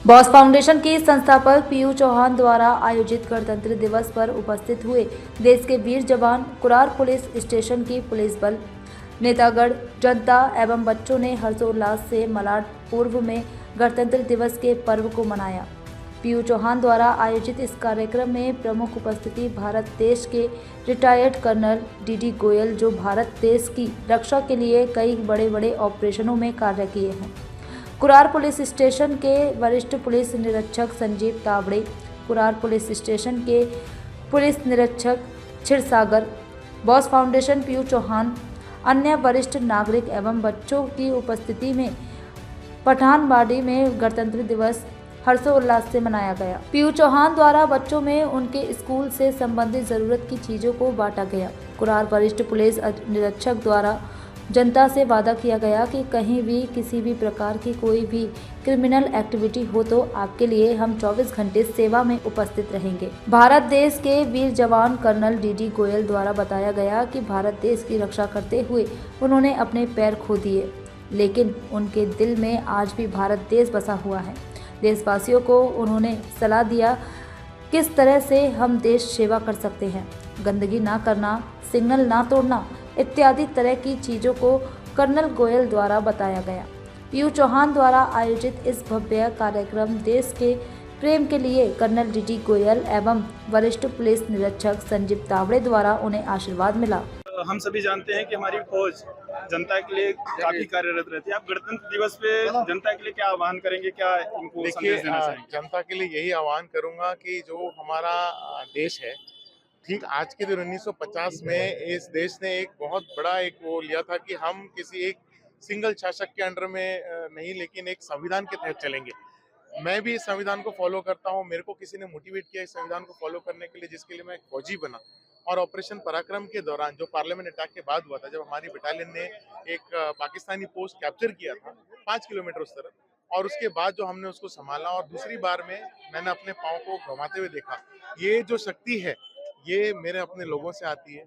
Boss foundation के संस्थापक PU Chauhan द्वारा आयोजित गणतंत्र दिवस पर उपस्थित हुए देश के वीर जवान, कुरार पुलिस स्टेशन की पुलिस बल, नेतागण, जनता एवं बच्चों ने हर्षोल्लास से मलाड पूर्व में गणतंत्र दिवस के पर्व को मनाया। पीयू चौहान द्वारा आयोजित इस कार्यक्रम में प्रमुख उपस्थिति भारत देश के रिटायर्ड कर्नल डी गोयल, जो भारत देश की रक्षा के लिए कई बड़े ऑपरेशनों में कार्य किए हैं, कुरार पुलिस स्टेशन के वरिष्ठ पुलिस निरीक्षक संजीव तावड़े, कुरार पुलिस स्टेशन के पुलिस निरीक्षक क्षीरसागर, बॉस फाउंडेशन पीयू चौहान, अन्य वरिष्ठ नागरिक एवं बच्चों की उपस्थिति में पठानबाड़ी में गणतंत्र दिवस हर्षोल्लास से मनाया गया। पीयू चौहान द्वारा बच्चों में उनके स्कूल से संबंधित जरूरत की चीजों को बांटा गया। कुरार वरिष्ठ पुलिस निरीक्षक द्वारा जनता से वादा किया गया कि कहीं भी किसी भी प्रकार की कोई भी क्रिमिनल एक्टिविटी हो तो आपके लिए हम 24 घंटे सेवा में उपस्थित रहेंगे। भारत देश के वीर जवान कर्नल डी गोयल द्वारा बताया गया कि भारत देश की रक्षा करते हुए उन्होंने अपने पैर खो दिए, लेकिन उनके दिल में आज भी भारत देश बसा हुआ है। देशवासियों को उन्होंने सलाह दिया किस तरह से हम देश सेवा कर सकते हैं, गंदगी ना करना, सिग्नल ना तोड़ना इत्यादि तरह की चीज़ों को कर्नल गोयल द्वारा बताया गया। पीयू चौहान द्वारा आयोजित इस भव्य कार्यक्रम देश के प्रेम के लिए कर्नल डी गोयल एवं वरिष्ठ पुलिस निरीक्षक संजीव तावड़े द्वारा उन्हें आशीर्वाद मिला। हम सभी जानते हैं कि हमारी फौज जनता के लिए काफी कार्यरत रहती है। आप गणतंत्र दिवस पे जनता के लिए क्या आह्वान करेंगे, क्या इनको संदेश देना चाहेंगे? जनता के लिए यही आह्वान करूंगा कि जो हमारा देश है, ठीक आज के दिन 1950 में इस देश ने एक बहुत बड़ा एक वो लिया था कि हम किसी एक सिंगल शासक के अंडर में नहीं, लेकिन एक संविधान के तहत चलेंगे। मैं भी इस संविधान को फॉलो करता हूं। मेरे को किसी ने मोटिवेट किया इस संविधान को फॉलो करने के लिए, जिसके लिए मैं एक फौजी बना। और ऑपरेशन पराक्रम के दौरान जो पार्लियामेंट अटैक के बाद हुआ था, जब हमारी बटालियन ने एक पाकिस्तानी पोस्ट कैप्चर किया था 5 किलोमीटर उस तरफ, और उसके बाद जो हमने उसको संभाला और दूसरी बार में मैंने अपने पाँव को घुमाते हुए देखा। ये जो शक्ति है ये मेरे अपने लोगों से आती है।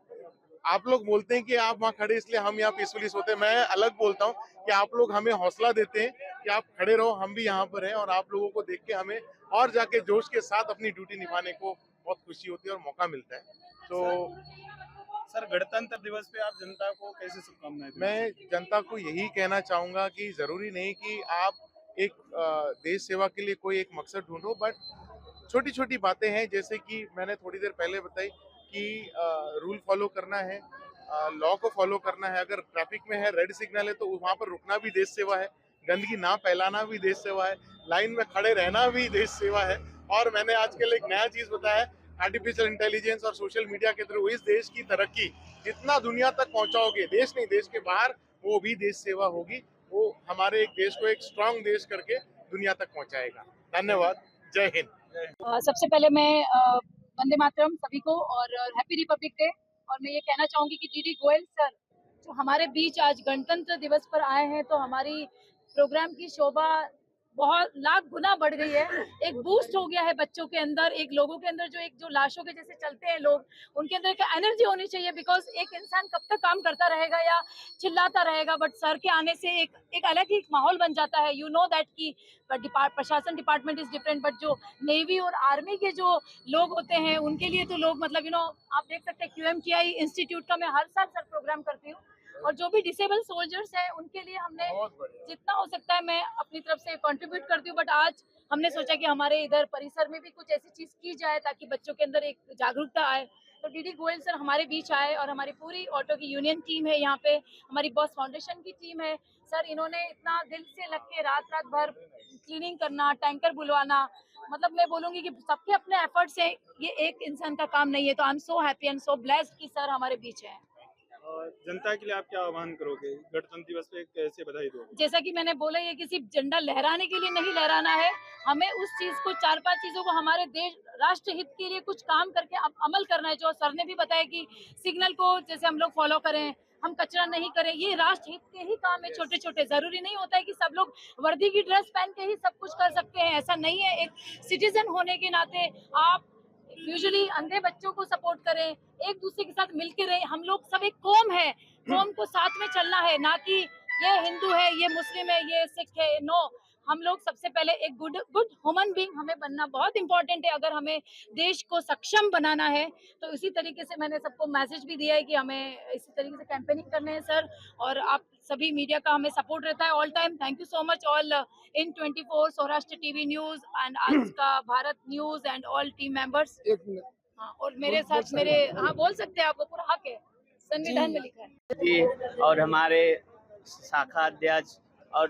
आप लोग बोलते हैं कि आप वहाँ खड़े इसलिए हम यहाँ पीसफुली सोते हैं। मैं अलग बोलता हूँ कि आप लोग हमें हौसला देते हैं कि आप खड़े रहो, हम भी यहाँ पर हैं, और आप लोगों को देख के हमें और जाके जोश के साथ अपनी ड्यूटी निभाने को बहुत खुशी होती है और मौका मिलता है। तो सर, गणतंत्र दिवस पे आप जनता को कैसे शुभकामनाएं देंगे? मैं जनता को यही कहना चाहूंगा कि जरूरी नहीं कि आप एक देश सेवा के लिए कोई एक मकसद ढूंढो, बट छोटी छोटी बातें हैं, जैसे कि मैंने थोड़ी देर पहले बताई कि रूल फॉलो करना है, लॉ को फॉलो करना है। अगर ट्रैफिक में है, रेड सिग्नल है, तो वहां पर रुकना भी देश सेवा है। गंदगी ना फैलाना भी देश सेवा है। लाइन में खड़े रहना भी देश सेवा है। और मैंने आजकल एक नया चीज बताया, आर्टिफिशियल इंटेलिजेंस और सोशल मीडिया के थ्रू इस देश की तरक्की जितना दुनिया तक पहुंचाओगे, देश नहीं देश के बाहर, वो भी देश सेवा होगी। वो हमारे एक देश को एक स्ट्रांग देश करके दुनिया तक पहुंचाएगा। धन्यवाद। जय हिंद। सबसे पहले मैं वंदे मातरम सभी को और हैप्पी रिपब्लिक डे। और मैं ये कहना चाहूंगी कि डी गोयल सर जो हमारे बीच आज गणतंत्र दिवस पर आए हैं, तो हमारी प्रोग्राम की शोभा बहुत लाख गुना बढ़ गई है। एक बूस्ट हो गया है बच्चों के अंदर, एक लोगों के अंदर, जो लाशों के जैसे चलते हैं लोग, उनके अंदर एक एनर्जी होनी चाहिए। बिकॉज एक इंसान कब तक काम करता रहेगा या चिल्लाता रहेगा, बट सर के आने से एक अलग ही माहौल बन जाता है। यू नो दैट कि प्रशासन डिपार्टमेंट इज डिफरेंट, बट जो नेवी और आर्मी के जो लोग होते हैं उनके लिए तो लोग मतलब आप देख सकते हैं QMTI इंस्टीट्यूट का मैं हर साल सर प्रोग्राम करती हूँ, और जो भी डिसेबल सोल्जर्स हैं उनके लिए हमने जितना हो सकता है मैं अपनी तरफ से कंट्रीब्यूट करती हूँ। बट आज हमने सोचा कि हमारे इधर परिसर में भी कुछ ऐसी चीज की जाए ताकि बच्चों के अंदर एक जागरूकता आए। तो डी गोयल सर हमारे बीच आए, और हमारी पूरी ऑटो की यूनियन टीम है यहाँ पे, हमारी बॉस फाउंडेशन की टीम है। सर इन्होंने इतना दिल से लग के रात भर क्लीनिंग करना, टैंकर बुलवाना, मतलब मैं बोलूंगी कि सबके अपने एफर्ट्स है, ये एक इंसान का काम नहीं है। तो I am so happy and so blessed कि सर हमारे बीच है। जनता के लिए आप क्या आह्वान करोगे? गणतंत्र दिवस पे कैसे बधाई दोगे? जैसा कि मैंने बोला, ये किसी झंडा लहराने के लिए नहीं लहराना है, हमें उस चीज को 4-5 चीजों को हमारे देश राष्ट्र हित के लिए कुछ काम करके अमल करना है। जो सर ने भी बताया कि सिग्नल को जैसे हम लोग फॉलो करें, हम कचरा नहीं करें, ये राष्ट्र हित के ही काम है। छोटे छोटे जरूरी नहीं होता है कि सब लोग वर्दी की ड्रेस पहन के ही सब कुछ कर सकते हैं, ऐसा नहीं है। एक सिटीजन होने के नाते आप यूजुअली अंधे बच्चों को सपोर्ट करें, एक दूसरे के साथ मिलकर रहें। हम लोग सब एक कौम है, कौम को साथ में चलना है, ना कि ये हिंदू है, ये मुस्लिम है, ये सिख है। नो, हम लोग सबसे पहले एक गुड ह्यूमन बीइंग हमें बनना बहुत इंपॉर्टेंट है। अगर हमें देश को सक्षम बनाना है तो इसी तरीके से मैंने सबको मैसेज भी दिया है कि हमें इसी तरीके से कैंपेनिंग करने हैं सर। और आप सभी मीडिया का हमें सपोर्ट रहता है all time. Thank you so much all in 24 Saurashtra TV news and आज का Bharat news and all team members. हाँ, और मेरे साथ मेरे हाँ बोल सकते हैं, आपको पूरा हक है, संविधान में लिखा है जी। और हमारे शाखा अध्यक्ष और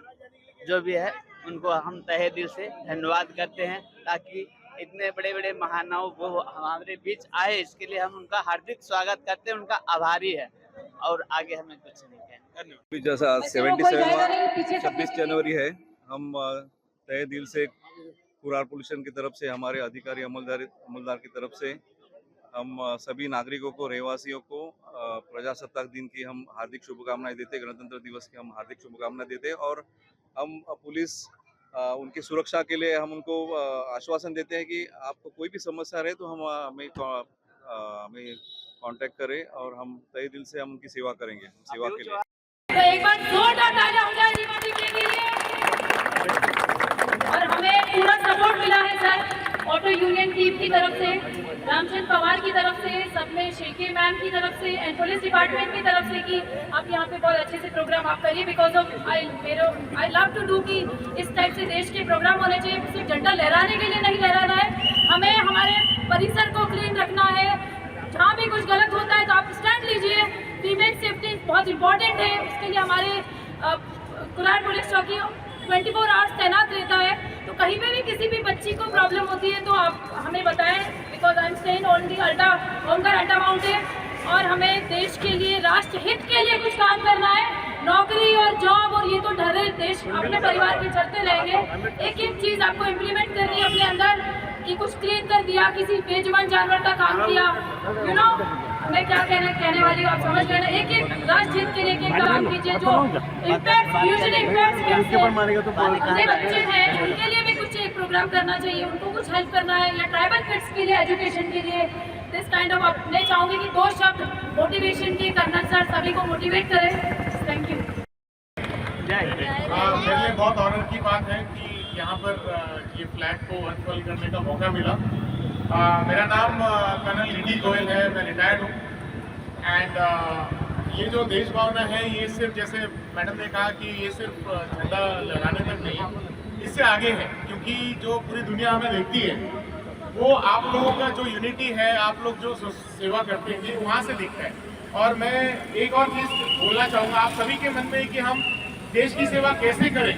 जो भी है उनको हम तहे दिल से धन्यवाद करते हैं, ताकि इतने बड़े बड़े महानुभाव वो हमारे बीच आए, इसके लिए हम उनका हार्दिक स्वागत करते हैं, उनका आभारी है। और आगे हमें कुछ नहीं कहना। जैसा 26 जनवरी है, हम तहे दिल से कुरार पुलिस की तरफ से, हमारे अधिकारी अमलदार की तरफ से हम सभी नागरिकों को, रहवासियों को प्रजासत्ताक दिन की हम हार्दिक शुभकामनाएं देते, गणतंत्र दिवस की हम हार्दिक शुभकामनाएं देते। और हम पुलिस उनकी सुरक्षा के लिए हम उनको आश्वासन देते हैं कि आपको कोई भी समस्या रहे तो हमें कांटेक्ट करें और हम तहे दिल से हम उनकी सेवा करेंगे, सेवा के लिए। तो एक बार जोरदार तालियां हो जाए दीपावली के लिए। और हमें पूरा सपोर्ट मिला है सर ऑटो यूनियन टीम की तरफ से, रामचंद्र पवार की तरफ से, सब में शेखी मैम की तरफ से एंड पुलिस डिपार्टमेंट की तरफ से कि आप यहाँ पे बहुत अच्छे से प्रोग्राम आप करिए। Because of I love to do कि इस टाइप से देश के प्रोग्राम होने चाहिए। सिर्फ झंडा लहराने के लिए नहीं लहराना है, हमें हमारे परिसर को क्लीन रखना है। जहाँ भी कुछ गलत होता है तो आप स्टैंड लीजिए। फीमेल सेफ्टी बहुत इंपॉर्टेंट है, उसके लिए हमारे कुरार पुलिस चौकी 24 आवर्स तैनात रहता है। तो कहीं पे भी किसी भी बच्ची को प्रॉब्लम होती है तो आप हमें बताएं, because I am staying on the Alta mountain. और हमें देश के लिए, राष्ट्र हित के लिए कुछ काम करना है। नौकरी और जॉब और ये तो ढरे देश अपने परिवार के चलते रहेंगे। एक एक चीज़ आपको इम्प्लीमेंट करनी है अपने अंदर, कि कुछ क्लीन कर दिया, किसी बेजुबान जानवर का काम किया, यू नो मैं क्या कहने वाली हूँ, आप समझ गए ना। एक एक राष्ट्र हित के लिए एक काम कीजिए जो इम्पैक्ट बच्चे हैं उनके लिए भी कुछ एक प्रोग्राम करना चाहिए, उनको कुछ हेल्प करना है, या ट्राइबल किड्स के लिए एजुकेशन के लिए दिस काइंड ऑफ। मैं चाहूँगी कि 2 शब्द मोटिवेशन के कर्नल सर सभी को मोटिवेट करें। Thank you. मेरे लिए बहुत ऑनर की बात है कि यहाँ पर ये फ्लैग को अनफोल्ड करने का मौका मिला। मेरा नाम कर्नल डी गोयल है, मैं रिटायर्ड हूँ। एंड ये जो देश भावना है, ये सिर्फ जैसे मैडम ने कहा कि ये सिर्फ झंडा लगाने तक नहीं है, इससे आगे है। क्योंकि जो पूरी दुनिया हमें देखती है वो आप लोगों का जो यूनिटी है, आप लोग जो सेवा करते हैं, ये वहाँ से दिखता है। और मैं एक और चीज़ बोलना चाहूँगा आप सभी के मन में कि हम देश की सेवा कैसे करें।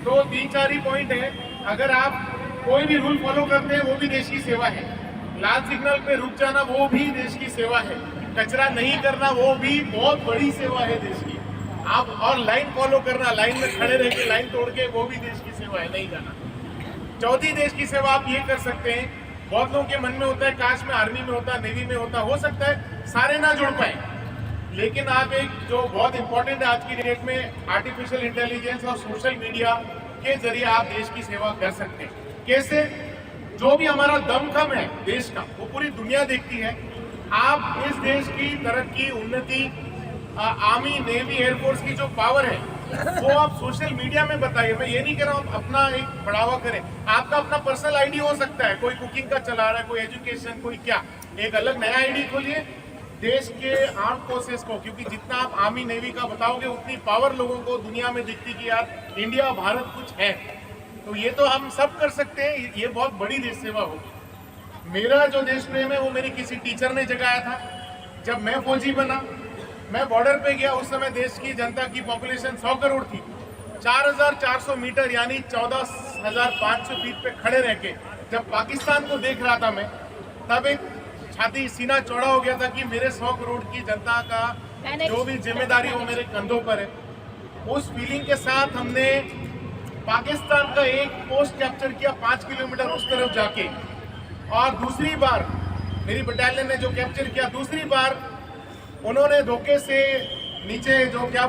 तो 3-4 ही पॉइंट है। अगर आप कोई भी रूल फॉलो करते हैं वो भी देश की सेवा है। लाल सिग्नल पे रुक जाना वो भी देश की सेवा है। कचरा नहीं करना वो भी बहुत बड़ी सेवा है देश की। आप और लाइन फॉलो करना, लाइन में खड़े रह के लाइन तोड़ के, वो भी देश की सेवा है, नहीं जाना। चौथी देश की सेवा आप ये कर सकते हैं, बहुत लोगों के मन में होता है काश में आर्मी में होता, नेवी में होता, हो सकता है सारे ना जुड़ पाए, लेकिन आप एक जो बहुत इंपॉर्टेंट है आज की डेट में, आर्टिफिशियल इंटेलिजेंस और सोशल मीडिया के जरिए आप देश की सेवा कर सकते हैं। कैसे? जो भी हमारा दमखम है देश का, वो पूरी दुनिया देखती है। आप इस देश की तरक्की, उन्नति, आर्मी, नेवी, एयरफोर्स की जो पावर है वो आप सोशल मीडिया में बताइए। मैं ये नहीं कह रहा हूँ अपना एक बढ़ावा करें, आपका अपना पर्सनल आईडी हो सकता है, कोई कुकिंग का चला रहा है, कोई एजुकेशन, कोई क्या, एक अलग नया आईडी खोलिए देश के आर्म फोर्सेस को, क्योंकि जितना आप आर्मी नेवी का बताओगे उतनी पावर लोगों को दुनिया में दिखती कि यार इंडिया, भारत कुछ है। तो ये तो हम सब कर सकते हैं, ये बहुत बड़ी देश सेवा होगी। मेरा जो देश प्रेम है वो मेरी किसी टीचर ने जगाया था। जब मैं फौजी बना, मैं बॉर्डर पे गया, उस समय देश की जनता की पॉपुलेशन 100 करोड़ थी। 4400 मीटर यानी 14,500 फीट पे खड़े रह के जब पाकिस्तान को देख रहा था मैं, तब एक छाती, सीना चौड़ा हो गया था कि मेरे 100 करोड़ की जनता का जो भी जिम्मेदारी वो मेरे कंधों पर है। उस फीलिंग के साथ हमने पाकिस्तान का एक पोस्ट कैप्चर किया 5 किलोमीटर उस तरफ जाके, और दूसरी बार मेरी बटालियन ने जो कैप्चर किया, दूसरी बार उन्होंने धोखे से नीचे जो क्या